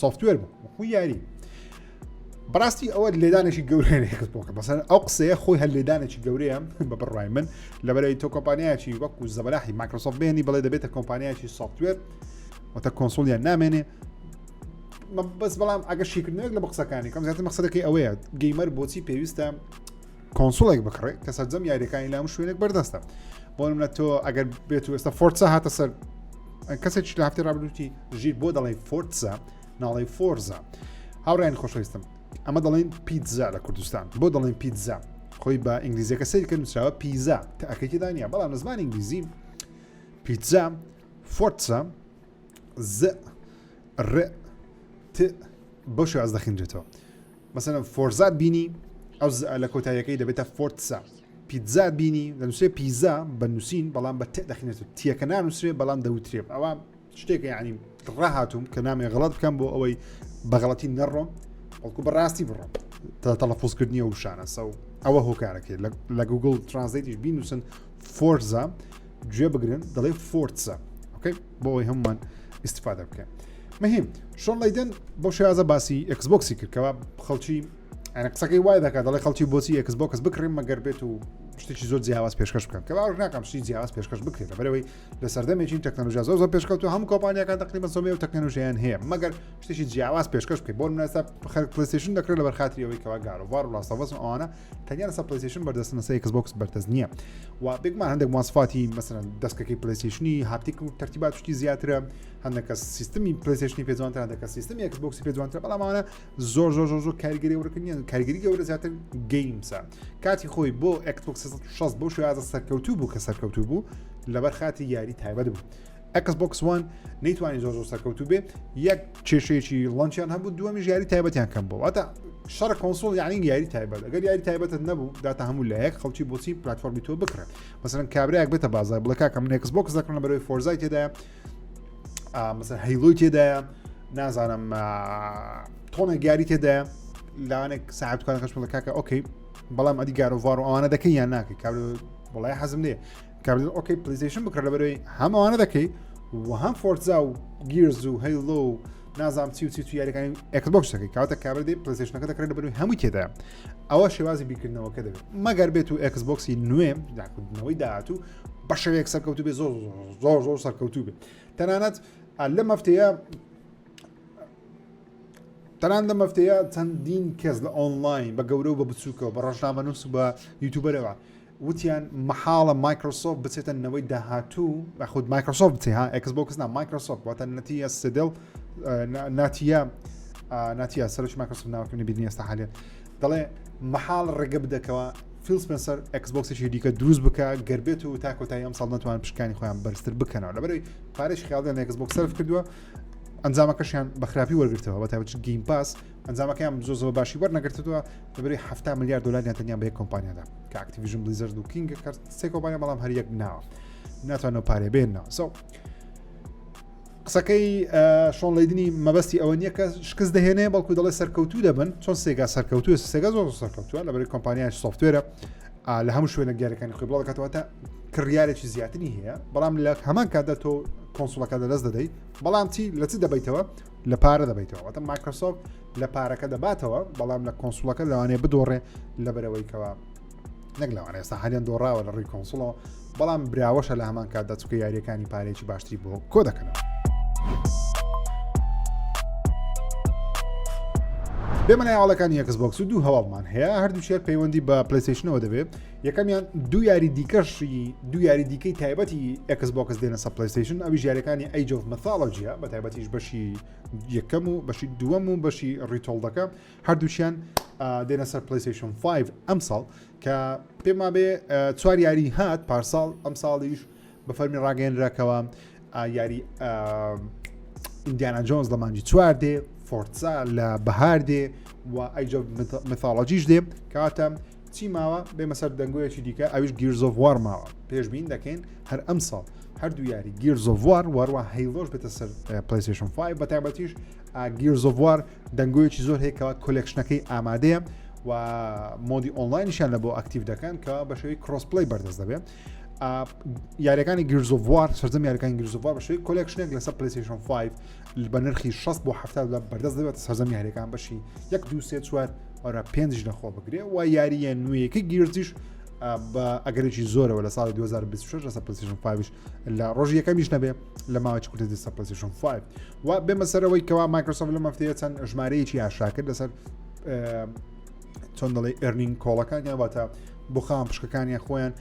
سۆفتوێر بوو وەکو یاری بەڕاستی ئەوە لێدانێکی گەورەیە ئێکسبۆکس بەسەر ئەو قسەیە خۆی هەر لێدانێکی گەورەیە بە بڕای من لەبەرەوەی تۆ کۆمپانیایکی وەکو زەبەلاحی مایکرۆسۆفت بێنی بڵێ دەبێتە کۆمپانیایکی سۆفتوێر واتە کۆنسۆلیان نامێنێ بەس بەڵام ئەگە شیکردنێک لە بەقسەکانی کەم زیاتر مەقسەدەکەی ئەوەیە گەیمەر بۆچی پێویستە کۆنسۆڵێک بکڕێت کە سەرجەم یاریەکانی لام شوێنێک بەردەستە بۆ نمونە تۆ ئەگەر بێت و ئێستا فۆرسا هاتە سەر کەسێک لە هەفتەی ڕابردووتی ژیر بۆ دەڵێ فۆرسا ناڵی فۆرزا هاوڕێیان خۆشەویستم ئەمە دەڵێن پیتزا لە کوردستان بۆ دەڵێن پیتزا خۆی بە ئینگلیزیەکە سەیرکە نووسراوە پیزا ئەکەیتیدا نییە بەڵام لە زمانی ئینگلیزی پیتزا فۆرسا ز ڕ بۆ شێ ئەس دەخینجێتەوە مەسەلەن فۆرزات بینی ئەو لە کۆتاییەکەی دەبێتە فۆرسا پیتزا بینی دەنووسێ پیزا بە نووسین بەڵام بە تێ دەخینێتەوە تیەکە نانووسێ بەڵام دەوترێ ئەوە شتێکە یعنی ڕاهاتوم کە نامێ غەڵەت بکەم بۆ ئەوەی بەغەڵەتی نەڕۆم بەڵکو بەڕاستی بڕۆم تەلەفۆزکردنی ئەو شانە سەو ئەوە هۆکارەکەی لە گوگل ترانسلیتیش بینووسن فۆرزا گوێ بگرن دەڵێ فۆرسا ئۆکەی بۆ ئەوەی هەمومان ئیستیفادە بکەن مهم شۆن لەیدن بۆ شێوازە باسی ئێکسبۆکسی کردکەوە خەڵکی قسەکەی وای دەکات دەڵێ خەڵکی بۆچی ئێکسبۆکس بکڕین مەگەر بێت و شتێکی زۆر جیاواز پێشکەش بکەن کە باوەڕ ناکەم شتی جیاواز پێشکەش بکرێت بەرەوەی لە سەردەمێکی تەکنۆلۆژیا زۆر پێشکەوتو هەموو کۆمپانیاکان تقریبا سۆمێ و تەکنۆلۆژیان هەیە مەگەر شتێکی جیاواز پێشکەش بکەیت بۆ نمونە خەڵک پلەیستەیشن دەکرێت لەبەر خاتری ئەوەی کەوا گارۆڤار و لاستەڤەس ئەوانە تەنیا لەسەر پلەیستەیشن بەردەستن لەسەر ئێکسبۆکس بەردەست نییە و بگمان هەندێک مواصفاتی مەسەلەن دەستکەکەی پلەیستەیشنی هاپتیک و تەرتیبات شتی زیاترە هەندێک سیستمی پلەیستەیشنی پێ جوانتر هەندێک سیستمی ئێکسبۆکسی پێ جوانتر بەڵام ئەوانە زۆر کاریگەری وەرەکردنیان کاریگەری گەورە زیاتر گەیمسە کاتی خۆی بۆ ئێکسبۆکس 6 بۆ شێوازە سەرکەوتوو بوو کە سەرکەوتوو بوو لەبەر خاتی یاری تایبەت بوو ئێکسبۆکس 1 نەیتوانی زۆر سەرکەوتوو بێ یەک کێشەیەکی لەنچیان هەبوو دووەمیش یاری تایبەتیان کەم بوو واتە شەڕە کۆنسۆڵ یعنی یاری تایبەت ئەگەر یاری تایبەتت نەبوو داتا هەموو لە یەک خەڵکی بۆچی پلاتفۆرمی تۆ بکڕێت مەسەلەن کابراایەک بێتە بازار بڵێ کاکە من ئێکسبۆکس دەکڕم لەبەرەوەی فۆرزای تێدایە مەسەلەن هەیلۆی تێدایە نازانم تۆنێک یاری تێدایە لاوانێک ساحبتوانە خەش بڵێ کاکە ئۆکەی بەڵام ئەدی گارۆڤار و ئەوانە دەکەی یان ناکەی کابرا وڵای حەزم لێ کابرا ئۆکەی پلەیستەیشن بکڕ لەبەرەوەی هەم ئەوانە دەکەی و هەم فۆرزا و گیرز و هەیلۆ و نازام چی تو یاریەکانی ئێکسبۆکس دەکەی کاتە کابرا دێ پلەیستەیشنەکە دەکرێت لەبەرەوەی هەمووی تێدایە ئەوە شێوازی بیرکردنەوەکە دەبێت مەگەر بێت و ئێکسبۆکسی نوێ داکردنەوەی داهاتوو بە شێوەیەک سەرکەوتوو بێ زۆر سەرکەوتوو بێت تەنانەت لەم هەفتەیە تەنان لەم هەفتەیە چەندین کەس لە ئۆنلاین بە گەورە و بە بچووکەوە بە ڕۆژنامەنووس و بە یوتیوبەرەوە وتیان مەحاڵە مایکرۆسۆفت بچێتە نەوەی داهاتوو بە خود مایکرۆسۆفت بچێ ها ئێکسبۆکس نا مایکرۆسۆفت واتە نەتیە سدڵ ناتیە سەرۆکی مایکرۆسۆفت ناوەکەی بینی ئێستا حالێ دەڵێ مەحاڵ ڕێگە بدەکەوە فیل سپێنسەر ئێکسبۆکسێکی دیکە دروست بکە گەربێت و تا کۆتایی ئەم ساڵ نەتوان پشکانی خۆیان بەرزتر بکەنەوە لەبەرەوەی پارێکی خیاڵدان ئێکسبۆکس سەرف کردووە ئەنجامەکەشیان بە خراپی وەرگرتەوە بە تایبەت گەیم پاس ئەنجامەکەیان زۆر باشی وەرنەگرتووە لەبەرەوەی 7 ملیار دۆلاریان تەنیا بە یەک کۆمپانیادا کە ئاکتیڤیژن بلیزرد و کینگ کرد سێ کۆمپانیا بەڵام هەر یەک ناوە ناتوانەوە پارێ بێنەوە سو قسەکەی شۆن لەیدنی مەبەستی ئەوە نییە کە شکست دەهێنێ بەڵکو دەڵێ سەرکەوتوو دەبن چۆن سێگا سەرکەوتووە سێگا زۆر سەرکەوتووە لەبەرەوەی کۆمپانیای سۆفتوێرە لە هەموو شوێنە گیارەکانی خۆی بڵاو دەکاتەوە کڕیارێکی زیاتری هەیە بەڵام لە هەمان کاتدا تۆ کۆنسۆڵەکە دەست دەدەیت بەڵام چی لە چی دەبیتەوە لە پارە دەبیتەوە واتە مایکرۆسۆفت لە پارەکە دەباتەوە بەڵام لە کۆنسۆڵەکە لەوانەیە بدۆڕێ لەبەرەوەی کەوە نەک لەوانەیە ئێستا هەریان دۆڕاوە لە ڕێی کۆنسۆڵەوە بەڵام براوەشە لە هەمان کاتدا چووکە یاریەکانی پارێکی باشتری بۆ کۆ دەکەنەوە بێمەنایاڵەکانی ئێکسبۆکس و دوو هەواڵمان هەیە هەردووشێر پەیوەندی بە پلەیستەیشنەوە دەبێت یەکەمیان دوو یاری یاری دیکەی تایبەتی ئێکسبۆکس دێنە سەر پلەیستەیشن ئەویش یاریەکانی ئەیج ئۆف مەثۆلۆجیە بە تایبەتیش بەشی یەکەم و بەشی دووەم و بەشی ڕیتۆڵدەکە هەردووشیان دێنە سەر پلەیستەیشن 5 ئەم ساڵ کە پێما بێ 4 یاری هات پارساڵ ئەم ساڵیش بە فەرمی ڕاگەیەنراکەوە یاری ئیندیانا جۆنز لە مانجی 4 دێ فۆرتزا لە بەهار دێ و ئەیجە میثۆلۆجیش دێ کاتە چی ماوە بێمە سەر دەنگۆیەکی دیکە ئەویش گیرز ئۆف وار ماوە پێشبین دەکەین هەر ئەم ساڵ هەردوو یاری گیرز ئۆف وار وەروە هەیلۆش بێتە سەر پلەیستەیشن 5 بەتایبەتیش گیرز ئۆف وار دەنگۆیەکی زۆر هەیە کەوا کۆلێکشنەکەی ئامادەیە و مۆدی ئۆنلاینیشیان لە بۆ ئەکتیڤ دەکەن کە بە شێوەی کڕۆس پلەی بەردەست دەبێت یاریەکانی گیرز ئۆف وار سەرجەم یاریەکانی گیرز ئۆف وار بە شێوەی کۆلێکشنێک لەسەر پلەیستەیشن 5 بە نرخی 60 بۆ 70 بەردەست دەبێت سەرجەم یاریەکان بەشی 1 2 3 4 ئەوە 5 لەخۆ بگرێ و یاریە نوێیەکە گیرزیش بە ئەگەرێکی زۆرەوە لە ساڵی 2026 لەسەر پلەیستەیشن 5 لە ڕۆژی یەکەمیش نەبێ لە ماوەیەکی کورتە لەسەر پلەیستەیشن 5 و بێمە سەرەوەی کەوا مایکرۆسۆفت لەم هەفتەیە چەند ژمارەیەکی ئاشا کرد لەسەر چۆن دەڵێ ئێرنینگ کۆڵەکانیان واتە بۆ خام پشکەکانیان خۆیان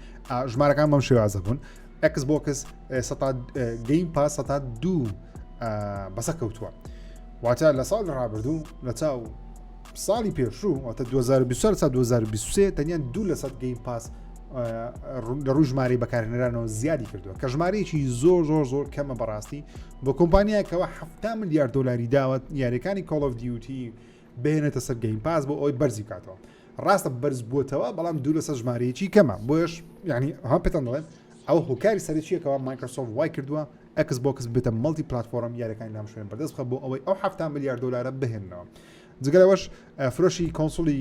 ژمارەکان بەم شێوازە بوون ئێکسبۆکس گەیم پاس 2 بەسە کەوتووە واتە لە ساڵی ڕابردوو لە چاو ساڵی پێشوو واتە 2024 تا 2023 تەنیان 2 لەسەد گەیم پاس لە ڕووی ژمارەی بەکارهێنەرانەوە زیادی کردووە کە ژمارەیەکی زۆر کەمە بەڕاستی بۆ کۆمپانیایەکەوە 7 ملیار دۆلاری داوە یاریەکانی کۆڵ ئۆف دیوتی بهێنێتە سەر گەیم پاس بۆ ئەوی بەرزی کاتەوە ڕاستە بەرز بووتەوە بەڵام 2 لەسەر ژمارەیەکی کەمە بۆیش یعنی هەم پێتان دەڵێن ئەو هۆکاری سەرچیەکەەوە مایکرۆسۆفت وای کردووە ئێکسبۆکس بێتە مەڵتی پلاتفۆرم یاریەکانی لام شوێن بەدەست بخە بۆ ئەوەی ئەو 7 ملیار دۆلارە بهێننەوە جگەلەوەش فرۆشی کۆنسۆلی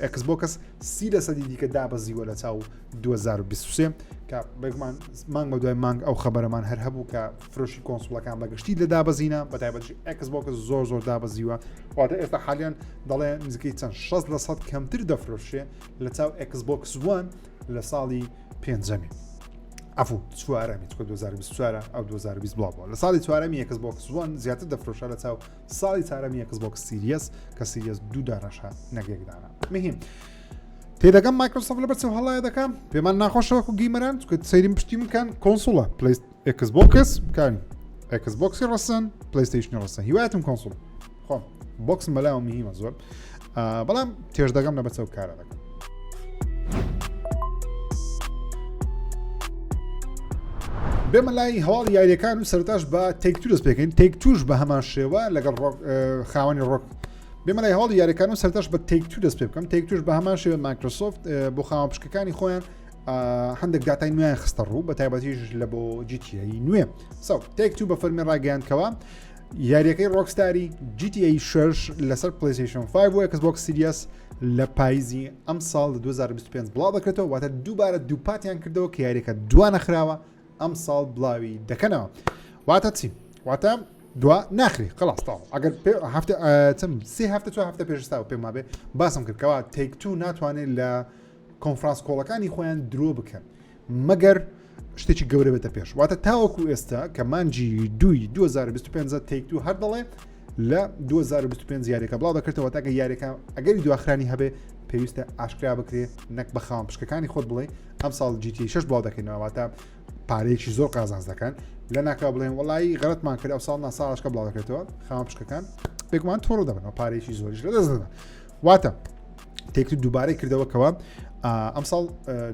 ئێکسبۆکس 30% دیکە دابەزیوە لە چاو 2023 کە بێگومان مانگ بە دوای مانگ ئەو خەبەرەمان هەر هەبوو کە فرۆشی کۆنسۆلەکان بەگشتی لە دابەزینە بەتایبەتی ئێکسبۆکس زۆر دابەزیوە واتە ئێستا حالیان دەڵێ نزیکەی چەند 60% کەمتر دەفرۆشێ لە چاو ئێکسبۆکس 1 لە ساڵی پێنجەمی ئەفو چوارەمی 2024 ئەو 2020 بڵاوبووە لە ساڵی چوارەمی ئێکسبۆکس 1 زیاتر دەفرۆشە لە چاو ساڵی چارەمی ئێکسبۆکس سیریەس کە سیریەس 2 دانەشە نەگێکدانە مهم تێدەگەم مایکرۆسۆفت لەبەر چەند هەڵایە دەکەم پێمان ناخۆشەوەکو گیمەران چکە سەیریم پشتی بکەن کۆنسۆڵە ئێکسبۆکس بکەن ئێکسبۆکسی ڕەسەن پلەیستەیشنی ڕەسەن هیوایەتم کۆنسۆڵ خۆم بۆکسم بەلایەوە میهمە زۆر بەڵام تێژ دەگەم لەبەر چەند کارە دەکەم بێمە لای هەواڵی یاریەکان و سەرتاش بە تێکتو دەست پێکەین تێکتوش بە هەمان شێوە لەگەڵ خاوەنی ڕۆک بێمە لای هەواڵی یاریەکان و سەرتاش بە تێکتو دەست پێ بکەم تێکتوش بە هەمان شێوە مایکرۆسۆفت بۆ خاوەن پشکەکانی خۆیان هەندێک داتای نوێیان خستە ڕوو بە تایبەتیش لە بۆ GTA نوێ تێکتو بە فەرمی ڕاگەیاندکەوە یاریەکەی ڕۆکستاری GTA 6 لەسەر پلەیستەیشن 5 و ئێکسبۆکس سیریەس لە پاییزی ئەم ساڵ 2025 بڵاو دەکرێتەوە واتە دووبارە دووپاتیان کردەوە کە یاریەکە دوانە خراوە ئەم ساڵ بڵاوی دەکەنەوە واتە چی واتە دوا ناخری قەڵاستاوە ئەگەر سێ هەفتە چوار هەفتە پێشستاوە پێم مابێ باسم کردکەوە تێکتو ناتوانێت لە کۆنفرانس کۆڵەکانی خۆیان درۆ بکەن مەگەر شتێکی گەورە بێتە پێش واتە تاوەکو ئێستا کە مانجی 2025 تێکتو هەر دەڵێ لە 2025 یاریەکە بڵاو دەکرێتەوە تاکە یاریەکە ئەگەری دواخرانی هەبێ پێویستە ئاشکرا بکرێ نەک بە خاوەن پشکەکانی خۆت بڵێ ئەم ساڵ GTA 6 بڵاو دەکەینەوە واتە پارەیەکی زۆر قازانز دەکەن لە ناکا بڵێن وڵی غەڵەتمان کرد ئەو ساڵ ناساڵشکە بڵاو دەکرێتەوە خاوەن پشکەکان پێکمان تۆڕ دەبنەوە پارەیەکی زۆریش لە دەست دەدەن واتە تێکتو دووبارەی کردەوەکەوە ئەم ساڵ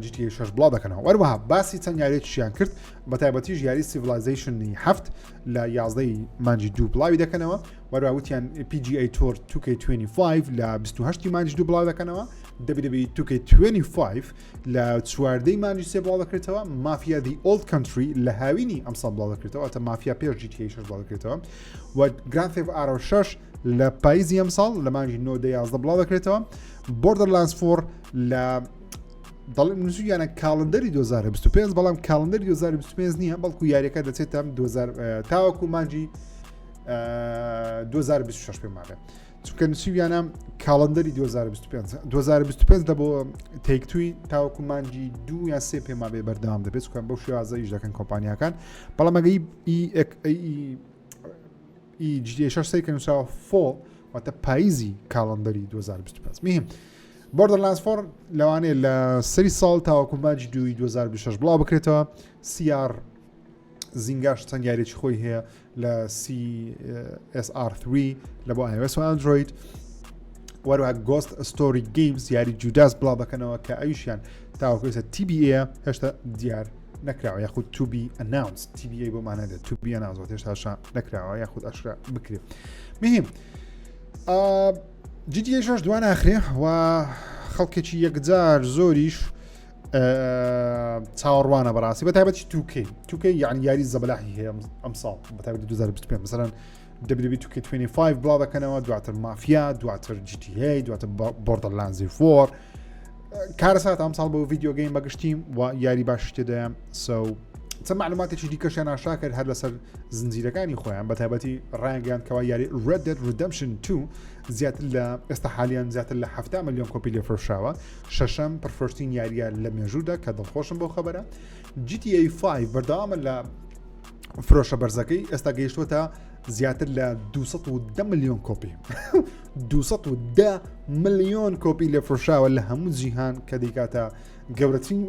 GTA 6 بڵاو دەکەنەوە وەروەها باسی چەند یاریێکیان کرد بە تایبەتیش یاری سیڤیلایزیشنی 7 لە 11 مانجی 2 بڵاوی دەکەنەوە وەروها وتیان PGA Tour 2K25 لە 28 مانجی 2 بڵاو دەکەنەوە WWE 2K25 لە 14 مانجی 3 بڵاو دەکرێتەوە مافیا The Old Country لە هاوینی ئەم ساڵ بڵاو دەکرێتەوە ئەتە مافیا پێش GTA 6 بڵاو دەکرێتەوە و Grand Theft Auto 6 لە پاییزی ئەم ساڵ لە مانجی 9 11 بڵاو دەکرێتەوە Borderlands 4 لە دەڵێن نووسیانە کاڵندەری 2025 بەڵام کاڵندەری 2025 نییە بەڵکو یاریەکە دەچێتە تاوەکو مانجی 2026 پێم مابێت چونکە نووسیانە کاڵندەری 2025 دەبۆ تێکتووی تاوەکو مانجی 2 یا 3 پێم مابێ بەردەوام دەبێت چونکە بەو شێوازە ئیش دەکەن کۆمپانیاکان بەڵام ئەگەی GTA 6 سەیکە نووسراوە فۆڵ واتە پاییزی کاڵندەری 2025 میهم Borderlands 4 لەوانەیە لە سەری ساڵ تاوەکو مانجی 2 2026 بڵاو بکرێتەوە CR زینگاش چەند یاریێکی خۆی هەیە لە CSR3 لە بۆ iOS و Android وەروها Ghost Story Games یاری جوداس بڵاو دەکەنەوە کە ئەویشیان تاوەکو ئێستا TBA هێشتا دیار نەکراوە یاخود to be announced TBA بۆ مانەدێت to be announced هێشتا نەکراوە یاخود ئاشکرا بکرێت مهم GTA 6 دوان ئاخرێ و خەڵکێکی یەکجار زۆریش چاوەڕوانە بەڕاستی بە تایبەتی 2K یعنی یاری زەبەلاحی هەیە ئەم ساڵ بە تایبەتی 2025 مثلا WWE 2K25 بڵاو دەکەنەوە دواتر مافیا دواتر GTA دواتر Borderlands 4 کارەسات ئەم ساڵ بۆ ڤیدیۆ گەیم بەگشتیم و یاری باش تێدایە چەند معلوماتێکی دیکەشیان ئاشا کرد هەر لەسەر زنجیرەکانی خۆیان بە تایبەتی ڕایگەیاندکەوە یاری Red Dead Redemption 2 زیاتر لە ئێستا حالیان زیاتر لە 7 ملیۆن کۆپی لێفرۆشراوە شەشەم پرفرۆشترین یاریە لە مێژوودا کە دڵخۆشم بۆ خەبەرە GTA 5 بەردەوامە لە فرۆشە بەرزەکەی ئێستا گەیشتووەتە زیاتر لە 210 ملیۆن کۆپی 210 ملیۆن کۆپی لێفرۆشراوە لە هەموو جیهان کە دەیکاتە گەورەترین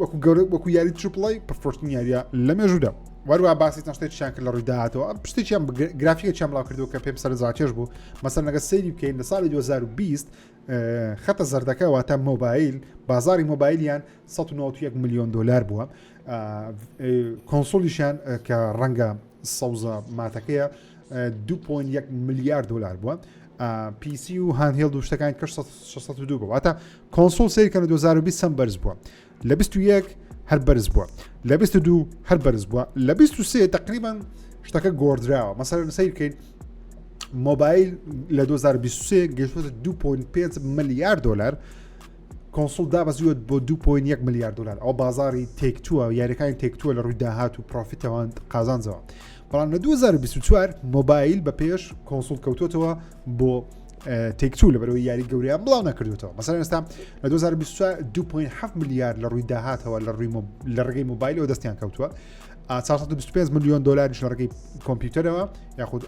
وەکو یاری تریپڵی پرفرۆشترین یاریە لە مێژوودا وەروە باسی شتێکیان کرد لە ڕووی داهاتەوە پشتێکیان گرافیکێکیان بڵاو کردو کە پێم سەرنجڕاکێش بوو مەسەڵەن لەگە سەیری بکەین لە ساڵی 2020 خەتە زەردەکە واتە مۆبایل بازاری مۆبایلیان 191 ملیۆن دلار بووە کۆنسۆلیشیان کە ڕەنگە سەوزە ماتەکەیە 2.1 میلیارد دلار بووە PC و هاندهێڵد و شتەکانی کەش 602 بووە واتە کۆنسۆل سەیرکە لە 2020 سم بەرز بووە لە 21 هەر بەرز بووە لە 22 هەر بەرز بووە لە 23 تقریبان شتەکە گۆڕدراوە مەسەڵەن سەیرکەین مۆبایل لە 2023 گەیشتووەتە 2.5 میلیارد دلار کۆنسۆل دابەزیوە بۆ 2.1 میلیارد دلار ئەو بازاری تێکتووە یاریەکانی تێکتووە لە ڕووی داهات و پرۆفیتەوە قازانجەوە بەڵام لە 2024 مۆبایل بە پێش کۆنسۆل کەوتوتەوە بۆ تێکتوو لە بەرەوەی یاری گەوریان بڵاو نەکردوێتەوە مەسەڵەن ئێستا لە 2024 2.7 میلیارد لە ڕووی داهاتەوە لە ڕێگەی مۆبایلەوە دەستیان کەوتووە 425 ملیۆن دلاریش لە ڕێگەی کۆمپیوتەرەوە یاخود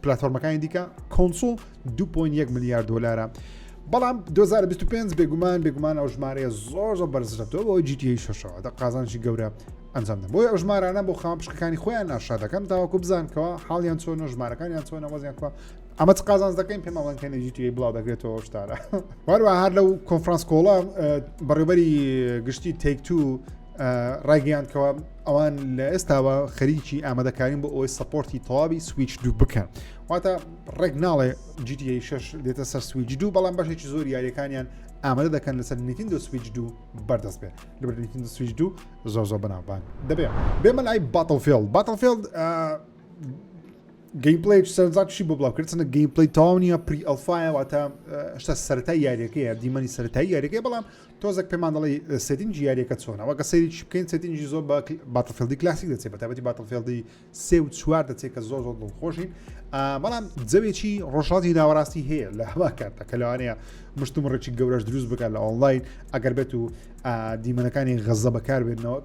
پلاتفۆرمەکانی دیکە کۆنسۆل 2.1 میلیارد دلارە بەڵام 2025 بێگومان ئەو ژمارەیە زۆر بەرزرەتەوە بۆ GTA 6ەوە دە قازانشی گەورە ئەنجامدەن بۆی ئەو ژمارانە بۆ خام پشکەکانی خۆیان ئاشا دەکەن تاوەکو بزانکەوە حاڵیان چۆنە ژمارەکانیان چۆنە وەزیان کووە ئەمە قازانز دەکەین پێم ئەڵەنکەنە GTA بڵاو دەگرێتەوە شتارە وەروە هەر لەو کۆنفرانس کۆڵە بەڕێوەبەری گشتی تێکتوو ڕایگەیاندکەوە ئەوان لە ئێستاوە خەریکی ئامادەکارین بۆ ئەوەی سەپۆرتی تەواوی سویچ 2 بکەن واتە ڕێک ناڵێ GTA 6 دێتە سەر سویچ 2 بەڵام بەشێکی زۆر یاریەکانیان ئامادە دەکەن لەسەر نیتیندۆ سویچ 2 بەردەست بێت لەبەر نیتیندۆ سویچ 2 زۆر بەناوبان دەبێت بێمە لای باتڵفیلد گەیمپڵی سەرنجاتشی بۆ بڵاوکرد چەندە گەیمپڵی تەواو نییە پری ئەلفایە واتە شتە سەرەتای یاریەکەیە دیمەنی سەرەتایی یاریەکەی بەڵام تۆزێک پێمان دەڵێ سێتینجی یاریەکە چۆنەوە کە سەیریی بکەین سێتینجی زۆر بە باتڵفیلدی کلاسیک دەچێت بە تایبەتی باتڵفیلدی 3 و 4 دەچێت کە زۆر دڵخۆشین بەڵام جەوێکی ڕۆژهاتی ناوەڕاستی هەیە لە هەما کاتە کە لەوانەیە مشتومڕێکی گەورەش دروست بکات لە ئۆنلاین ئەگەر بێت و دیمەنەکانی غەزە بەکار بێنەوە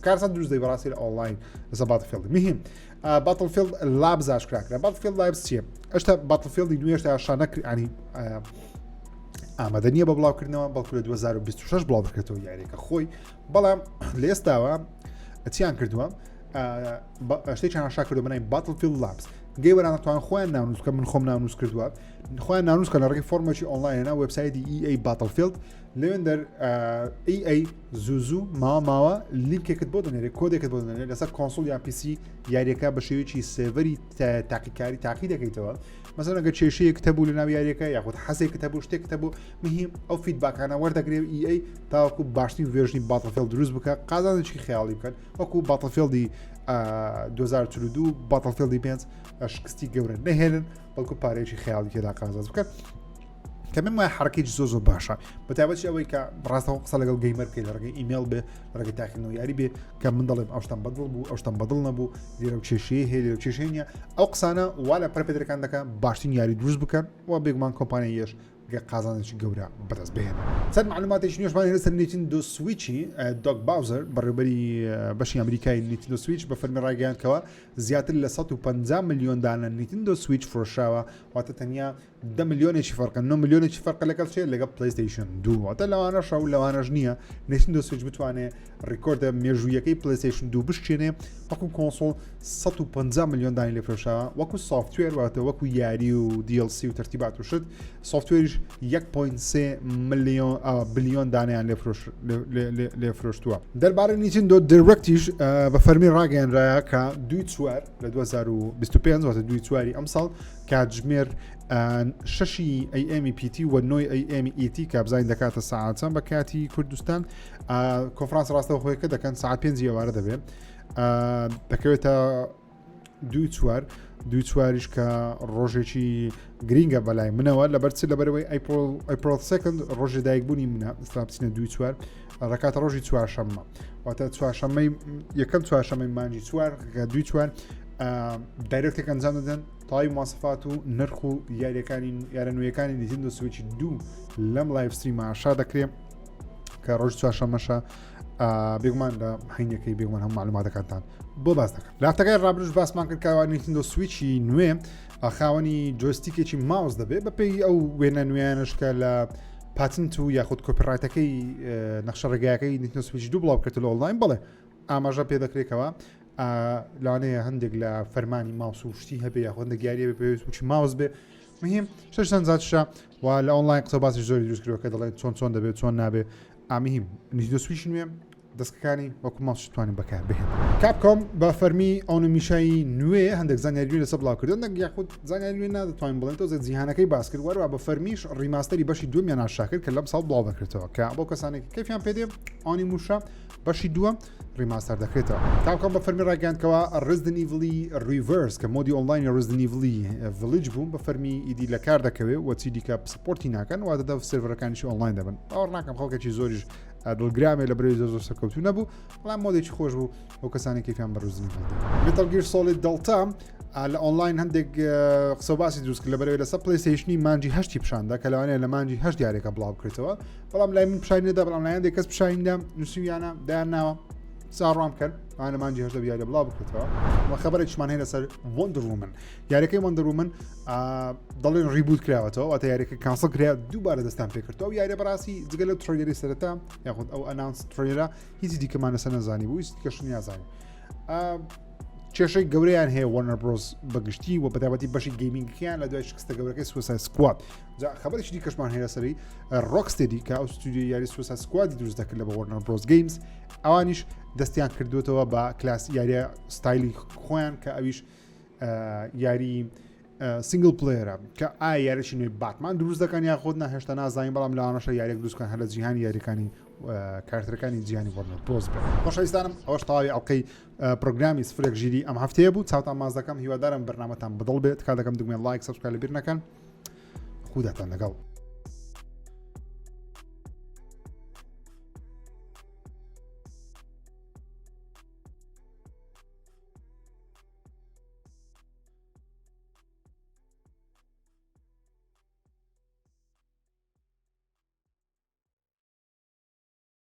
کارسات دروست دەی بەڕاستی لە ئۆنلاین لەسەر باتڵفیلد مهم باتڵفیلد لابز ئاشکراکرا باتڵفیلد لابز چییە؟ ئەشتا باتڵفیلدی نوێشتا ئاشا نەکرانی ئامادە نییە بە بڵاوکردنەوە بەڵکو لە 2026 بڵاو بکرێتەوە یاریەکە خۆی بەڵام لە ئێستاوە چیان کردووە شتێکیان ئاشا کردو بەناوی باتڵفیلد لابز گەیوەران دەتوانن خۆیان ناونووسکە من خۆم ناونووس کردووە خۆیان ناونووسکە لە ڕێی فۆرمێکی ئۆنلاینە وێبسایتی EA باتڵفیلد لەوێندەر EA زوو ماوە لینکێکت بۆ دەنێرێت کۆدێکت بۆ دەنێرێت لەسەر کۆنسۆل یان PC یاریەکە بە شێوەیەکی سێڤەری تاقیکاری تاقی دەکەیتەوە مەسەڵەن ئەگەر کێشەیەک هەبوو لە ناو یاریەکە یاخود حەزێکت هەبوو شتێکت هەبوو مهم ئەو فیدباکانە وەردەگرێت EA تاوەکو باشترین ڤێژنی باتڵفیلد دروست بکە قازانێکی خەیاڵی بکەن وەکو باتڵفیلدی 2022 باتڵفیلدی 5 شکستی گەورە نەهێنن بەڵکو پارێکی خەیاڵی تێدا قازانج بکەن کە من وایە حرەکەی زۆر باشە بە تایبەتی ئەوەی کە ڕاستەوە قسە لەگەڵ گەیمەر بکەیت لە ڕێگەی ئیمێل بێ لە ڕێگەی تاقیکردنەوەی یاری بێ کە من دەڵێم ئەوشتان بەدڵ بوو ئەوشتان بەدڵ نەبوو لێرە و کێشەیە هەیە لێرە و کێشەیە نییە ئەو قسانە وا لە پەرپێدەکان دەکەن باشترین یاری دروست بکەن و بێگومان کۆمپانیایەش قازانێکی گەورە بەدەست بهێنن چەند معلوماتێکی نوێژمان هێنە سەر نیتیندۆ سویچی دۆگ باوزەر بەڕێوەبەری بەشی ئەمریکای نیتیندۆ سویچ بە فەرمی ڕایگەیاندکەوە زیاتر لە 150 ملیۆن دانە نیتیندۆ سویچ فرۆشراوە واتە تەنیا 10 ملیۆنێکی فەرقە 9 ملیۆنێکی فەرقە لەگەڵ چێ لەگەڵ پلەیستەیشن 2 واتە لەوانە شەو لەوانەش نییە نینتندۆ سویچ بتوانێت ڕیکۆردە مێژوویەکەی پلەیستەیشن 2 بشکێنێ وەکو کۆنسۆڵ 150 ملیۆن دانی لێفرۆشەوە وەکو سۆفتوێر واتە وەکو یاری و DLC و تەرتیبات و شت سۆفتوێریش 1.3 بلیۆن دانیان لێفرۆشتووە دەربارەی نیتندۆ دایرەکتیش بە فەرمی ڕاگەیاندرایە کە 2/4 لە 2025 واتە 2/4 ئەمساڵ کاتژمێر شەشی ئەیئەمی پیتی و 9 ئەیئەمی ئیتی کە بزانین دەکاتە ساعتچەند بە کاتی کوردستان کۆنفرانس ڕاستەوە خۆیەکە دەکەن ساعت 5 ئێوارە دەبێت دەکەوێتە 2/4 کە ڕۆژێکی گرینگە بەلای منەوە لەبەرچ لەبەرەوەی ئەیپڕۆ سەکەند ڕۆژی دایکبوونی منە ئسترابچینە 2/4 ڕکاتە ڕۆژی چوارشەممە واتە چوارشەممەی یەکەم چوارشەمەی مانجی 4 2/4 دایرەکتێک ئەنجام دەدەن تاوی مواصفات و نرخ و یارە نوێیەکانی نیتندۆ سویچی 2 لەم لایڤ ستریمە ئاشا دەکرێت کە ڕۆژ چوارشەممەشە بێگومان لە هەینەکەی بێگومان هەم معلوماتەکانتان بۆ باز دەکەن لە هەفتەکەی ڕابردوش باسمان کرد کاوە نیتندۆ سویچی نوێ خاوەنی جۆستیکێکی ماوس دەبێت بەپێی ئەو وێنە نوێیانش کە لە پاتنت و یاخود کۆپیڕایتەکەی نەخشە ڕێگایەکەی نیتندۆ سویچ 2 بڵاو کردن لە ئۆنلاین بڵێ ئاماژە پێ دەکرێتەوە لەوانەیە هەندێک لە فەرمانی ماوس و شتی هەبێ یاخود دیارە بێ پێویست وچی ماوس بێ مهم شەشتان زاتشە و لە ئۆنلاین قسە باسی زۆری دروستکردەوە کە دەڵێن چۆن دەبێت چۆن نابێ ئامهم نیتندۆ سویچ نوێ دەستەکانی وەکو ماوس توانین بەکار بهێن کاپکۆم بە فەرمی ئەو نمیشایی نوێ هەندێک زانیاری لەسەر بڵاوکردن یاخود زانیاری نوێ نادەتوانین بڵێن تۆ جیهانەکەی باس کرد وەرەوە بە فەرمیش ڕیماستەری بەشی دووەمیان ئاشا کرد کە لەم ساڵ بڵاو دەکرێتەوە کە بۆ کەسانێک کەفیان پێدێ ئەوانی موشە بەشی دووەم ریماستەر دەکرێتەوە کاپکۆم بە فەرمی ڕاگەیاندکەوە ڕزدن ئیڤلی ریڤرس کە مۆدی ئۆنلاین ڕزدن ئیڤلی ڤیلیج بوون بە فەرمی ئیدی لە کار دەکەوێت وەچی دیکە سپۆرتی ناکەن واتە دە سێڤەرەکانیشی ئۆنلاین دەبن باوەڕ ناکەم خەڵکێکی زۆریش دڵگرامێ لە برێ زۆر سەرکەوتو نەبوو بەڵام مۆدێکی خۆش بوو ئەو کەسانی کەفیان بە ڕزدن مێتەڵ گیر سۆڵید دڵتا لە ئۆنلاین هەندێک قسە باسی دروست کرد لەبەرەوەی لەسەر پلەیستەیشنی مانجی 8 پیشاندا کە لەوانەیە لە مانجی 8 دیارێکە بڵاو بکرێتەوە بەڵام لای من پیشانیدا بەڵام لایەن کەس پیشانیدا نووسیویانە دایان ناوە ساڕام کرد ئەوانە مانجی 8 دیارە بڵاو بکرێتەوە و خەبەرێکشمان هەیە لەسەر وەندەر وومن یاریەکەی وەندەر وومن دەڵێن ڕیبوت کراوەتەوە واتە یاریەکە کانسڵ کرا دووبارە دەستان پێکردەوە و یاریە بەڕاستی جگە لە تڕۆیلەری سەرەتا یاخود ئەو ئەناونس تڕۆیلە هیچی دیکەمان لەسەر نەزانی بوو هیچ دیکەش نیازانی کێشەی گەورەیان هەیە وەرنەر برۆز بەگشتی و بەتابەتی بەشی گەیمینگیان لە دوای شکستە گەورەکەی سوسای سکواد خەبەرێکی دیکەشمان هەیە سەری ڕۆکستێدی کە ئەو ستودیۆ یاری سوسای سکوادی دروست دەکرد لە بە وەرنەر برۆز گەیمز ئەوانیش دەستیان کردوێتەوە بە کلاس یاریە ستایلی خۆیان کە ئەویش یاری سینگل پلەیەرە کە ئایا یاریی نوێی باتمان دروست دەکەن یا خۆت هێشتا نازانین بەڵام لەوانەشە یاریێک دروستکەن هەر لە جیهانی یاریەکانی کارتەکانی جیهانی وەرنەر برۆز بێت خۆشەویستانم ئەوەش تەواوی ئەڵقەی پرۆگرامی سفرێک ژیری ئەم هەفتەیە بوو چاوتان ماز دەکەم هیوادارم بەرنامەتان بەدڵ بێت کار دەکەم دوگمێن لایک سەبسکرایب لەبیر نەکەن خوداتان لەگەڵ